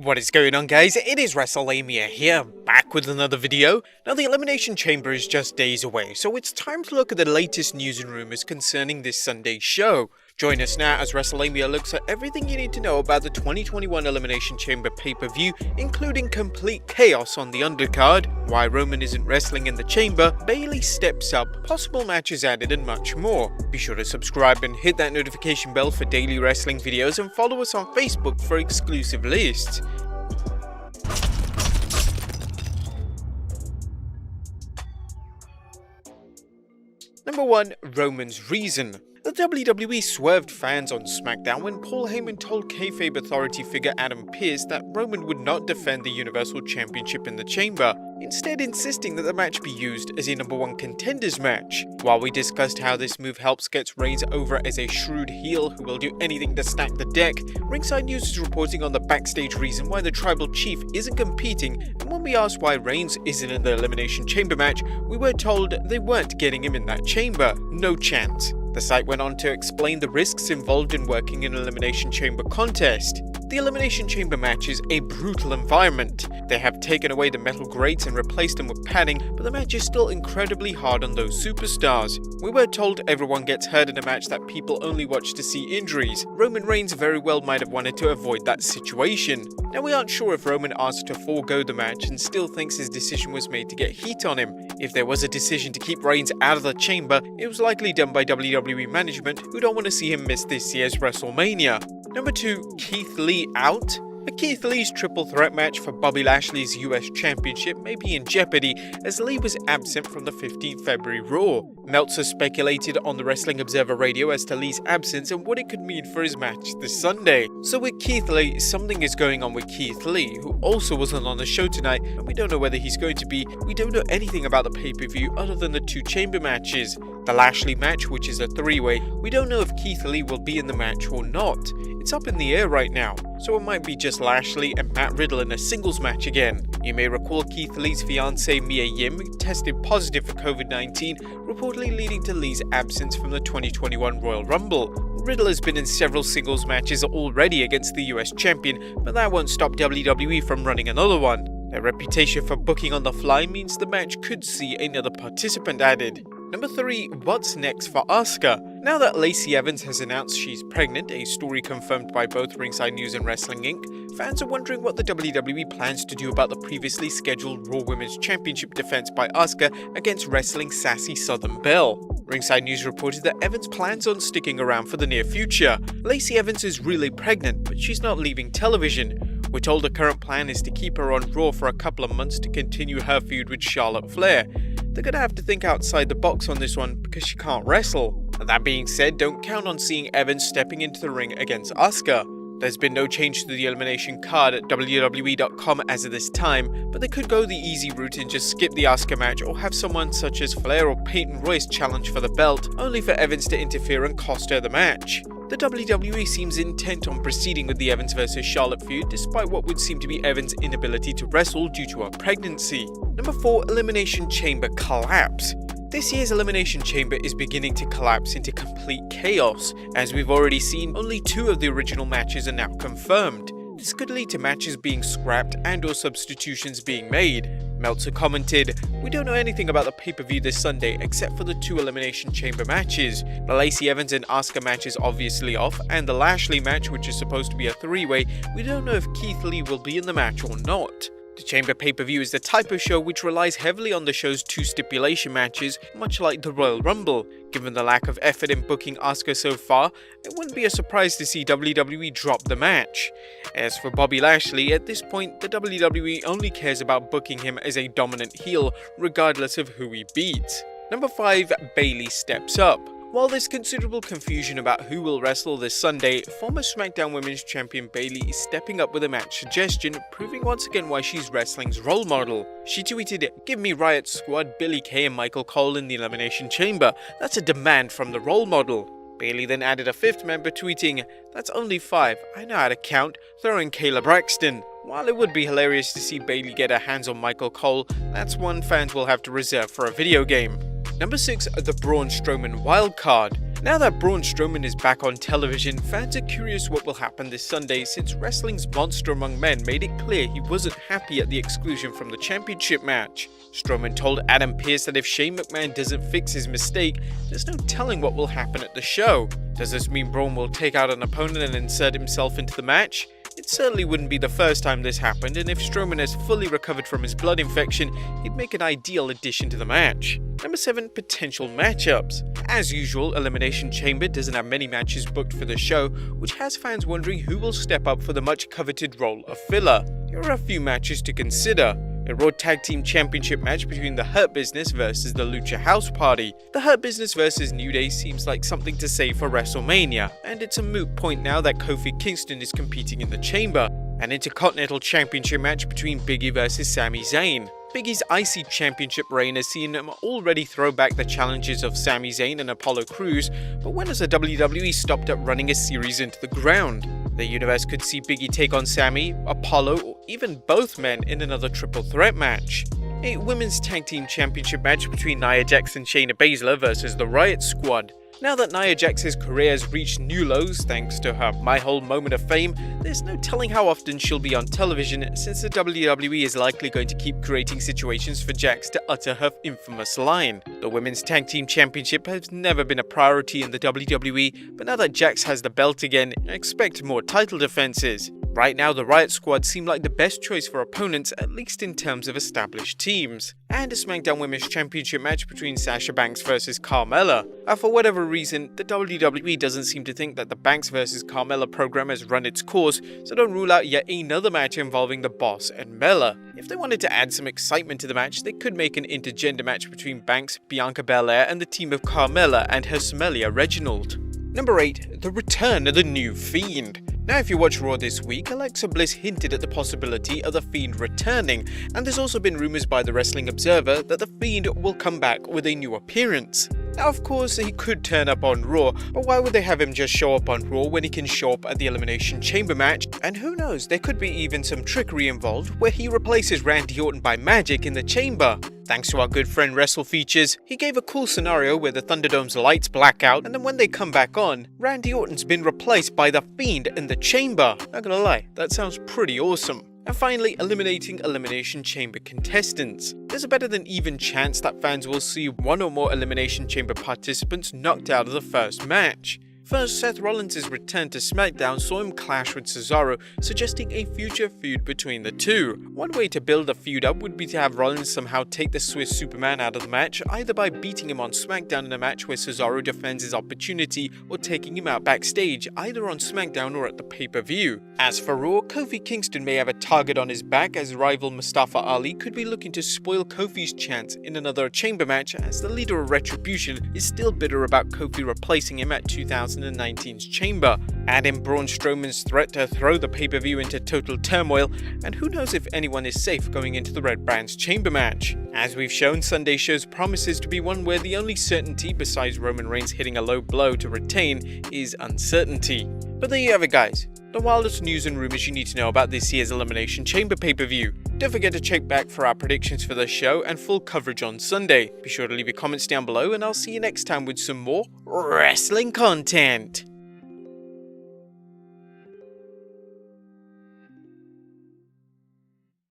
What is going on, guys? It is Wrestlelamia here, back with another video. Now, the Elimination Chamber is just days away, so it's time to look at the latest news and rumors concerning this Sunday's show. Join us now as Wrestlelamia looks at everything you need to know about the 2021 Elimination Chamber pay-per-view, including complete chaos on the undercard, why Roman isn't wrestling in the chamber, Bayley steps up, possible matches added, and much more. Be sure to subscribe and hit that notification bell for daily wrestling videos, and follow us on Facebook for exclusive lists. Number 1. Roman's reason. The WWE swerved fans on SmackDown when Paul Heyman told kayfabe authority figure Adam Pearce that Roman would not defend the Universal Championship in the Chamber, instead insisting that the match be used as a number 1 contenders match. While we discussed how this move helps get Reigns over as a shrewd heel who will do anything to stack the deck, Ringside News is reporting on the backstage reason why the Tribal Chief isn't competing, and when we asked why Reigns isn't in the Elimination Chamber match, we were told they weren't getting him in that chamber. No chance. The site went on to explain the risks involved in working in an Elimination Chamber contest. The Elimination Chamber match is a brutal environment. They have taken away the metal grates and replaced them with padding, but the match is still incredibly hard on those superstars. We were told everyone gets hurt in a match that people only watch to see injuries. Roman Reigns very well might have wanted to avoid that situation. Now, we aren't sure if Roman asked to forego the match and still thinks his decision was made to get heat on him. If there was a decision to keep Reigns out of the chamber, it was likely done by WWE management, who don't want to see him miss this year's WrestleMania. Number 2. Keith Lee out? Keith Lee's triple threat match for Bobby Lashley's US Championship may be in jeopardy as Lee was absent from the 15th February Raw. Meltzer speculated on the Wrestling Observer Radio as to Lee's absence and what it could mean for his match this Sunday. So with Keith Lee, something is going on with Keith Lee, who also wasn't on the show tonight, and we don't know whether he's going to be. We don't know anything about the pay-per-view other than the 2 chamber matches. The Lashley match, which is a 3-way, we don't know if Keith Lee will be in the match or not. It's up in the air right now, so it might be just Lashley and Matt Riddle in a singles match again. You may recall Keith Lee's fiancée Mia Yim tested positive for COVID-19, reportedly leading to Lee's absence from the 2021 Royal Rumble. Riddle has been in several singles matches already against the US champion, but that won't stop WWE from running another one. Their reputation for booking on the fly means the match could see another participant added. Number 3. What's next for Asuka? Now that Lacey Evans has announced she's pregnant, a story confirmed by both Ringside News and Wrestling Inc., fans are wondering what the WWE plans to do about the previously scheduled Raw Women's Championship defense by Asuka against wrestling sassy Southern Belle. Ringside News reported that Evans plans on sticking around for the near future. Lacey Evans is really pregnant, but she's not leaving television. We're told the current plan is to keep her on Raw for a couple of months to continue her feud with Charlotte Flair. They're gonna have to think outside the box on this one because she can't wrestle. That being said, don't count on seeing Evans stepping into the ring against Asuka. There's been no change to the elimination card at WWE.com as of this time, but they could go the easy route and just skip the Asuka match or have someone such as Flair or Peyton Royce challenge for the belt, only for Evans to interfere and cost her the match. The WWE seems intent on proceeding with the Evans vs Charlotte feud despite what would seem to be Evans' inability to wrestle due to her pregnancy. Number 4. Elimination Chamber collapse. This year's Elimination Chamber is beginning to collapse into complete chaos. As we've already seen, only 2 of the original matches are now confirmed. This could lead to matches being scrapped and or substitutions being made. Meltzer commented, "We don't know anything about the pay-per-view this Sunday except for the 2 Elimination Chamber matches. The Lacey Evans and Asuka match is obviously off, and the Lashley match, which is supposed to be a 3-way, we don't know if Keith Lee will be in the match or not." The Chamber pay-per-view is the type of show which relies heavily on the show's 2 stipulation matches, much like the Royal Rumble. Given the lack of effort in booking Asuka so far, it wouldn't be a surprise to see WWE drop the match. As for Bobby Lashley, at this point, the WWE only cares about booking him as a dominant heel, regardless of who he beats. Number 5. Bayley steps up. While there's considerable confusion about who will wrestle this Sunday, former SmackDown Women's Champion Bayley is stepping up with a match suggestion, proving once again why she's wrestling's role model. She tweeted, "Give me Riot Squad, Billie Kay and Michael Cole in the Elimination Chamber. That's a demand from the role model." Bayley then added a 5th member tweeting, "That's only 5, I know how to count, throw in Kayla Braxton." While it would be hilarious to see Bayley get her hands on Michael Cole, that's one fans will have to reserve for a video game. Number 6. The Braun Strowman Wildcard. Now that Braun Strowman is back on television, fans are curious what will happen this Sunday since wrestling's monster among men made it clear he wasn't happy at the exclusion from the championship match. Strowman told Adam Pearce that if Shane McMahon doesn't fix his mistake, there's no telling what will happen at the show. Does this mean Braun will take out an opponent and insert himself into the match? It certainly wouldn't be the first time this happened, and if Strowman has fully recovered from his blood infection, he'd make an ideal addition to the match. Number 7. Potential matchups. As usual, Elimination Chamber doesn't have many matches booked for the show, which has fans wondering who will step up for the much coveted role of filler. Here are a few matches to consider. A Raw Tag Team Championship match between the Hurt Business versus the Lucha House Party. The Hurt Business versus New Day seems like something to save for Wrestlemania, and it's a moot point now that Kofi Kingston is competing in the Chamber. An Intercontinental Championship match between Big E versus Sami Zayn. Big E's IC Championship reign has seen him already throw back the challenges of Sami Zayn and Apollo Crews, but when has the WWE stopped at running a series into the ground? The universe could see Big E take on Sami, Apollo, or even both men in another triple threat match. A Women's Tag Team Championship match between Nia Jax and Shayna Baszler versus the Riot Squad. Now that Nia Jax's career has reached new lows thanks to her My Whole Moment of Fame, there's no telling how often she'll be on television since the WWE is likely going to keep creating situations for Jax to utter her infamous line. The Women's Tag Team Championship has never been a priority in the WWE, but now that Jax has the belt again, expect more title defenses. Right now, the Riot Squad seem like the best choice for opponents, at least in terms of established teams. And a SmackDown Women's Championship match between Sasha Banks versus Carmella. For whatever reason, the WWE doesn't seem to think that the Banks versus Carmella program has run its course, so don't rule out yet another match involving the Boss and Mella. If they wanted to add some excitement to the match, they could make an intergender match between Banks, Bianca Belair, and the team of Carmella and her smellier Reginald. Number 8. The Return of the New Fiend. Now, if you watch Raw this week, Alexa Bliss hinted at the possibility of The Fiend returning, and there's also been rumors by the Wrestling Observer that The Fiend will come back with a new appearance. Now, of course, he could turn up on Raw, but why would they have him just show up on Raw when he can show up at the Elimination Chamber match? And who knows, there could be even some trickery involved where he replaces Randy Orton by magic in the Chamber. Thanks to our good friend WrestleFeatures, he gave a cool scenario where the Thunderdome's lights black out, and then when they come back on, Randy Orton's been replaced by The Fiend in the Chamber. Not gonna lie, that sounds pretty awesome. And finally, eliminating Elimination Chamber contestants. There's a better than even chance that fans will see one or more Elimination Chamber participants knocked out of the first match. First, Seth Rollins' return to SmackDown saw him clash with Cesaro, suggesting a future feud between the two. One way to build a feud up would be to have Rollins somehow take the Swiss Superman out of the match, either by beating him on SmackDown in a match where Cesaro defends his opportunity, or taking him out backstage, either on SmackDown or at the pay-per-view. As for Raw, Kofi Kingston may have a target on his back, as rival Mustafa Ali could be looking to spoil Kofi's chance in another chamber match, as the leader of Retribution is still bitter about Kofi replacing him at 2019's Chamber. Add in Braun Strowman's threat to throw the pay-per-view into total turmoil, and who knows if anyone is safe going into the Red Brand's Chamber match. As we've shown, Sunday show's promises to be one where the only certainty besides Roman Reigns hitting a low blow to retain is uncertainty. But there you have it, guys. The wildest news and rumors you need to know about this year's Elimination Chamber pay-per-view. Don't forget to check back for our predictions for the show and full coverage on Sunday. Be sure to leave your comments down below, and I'll see you next time with some more wrestling content.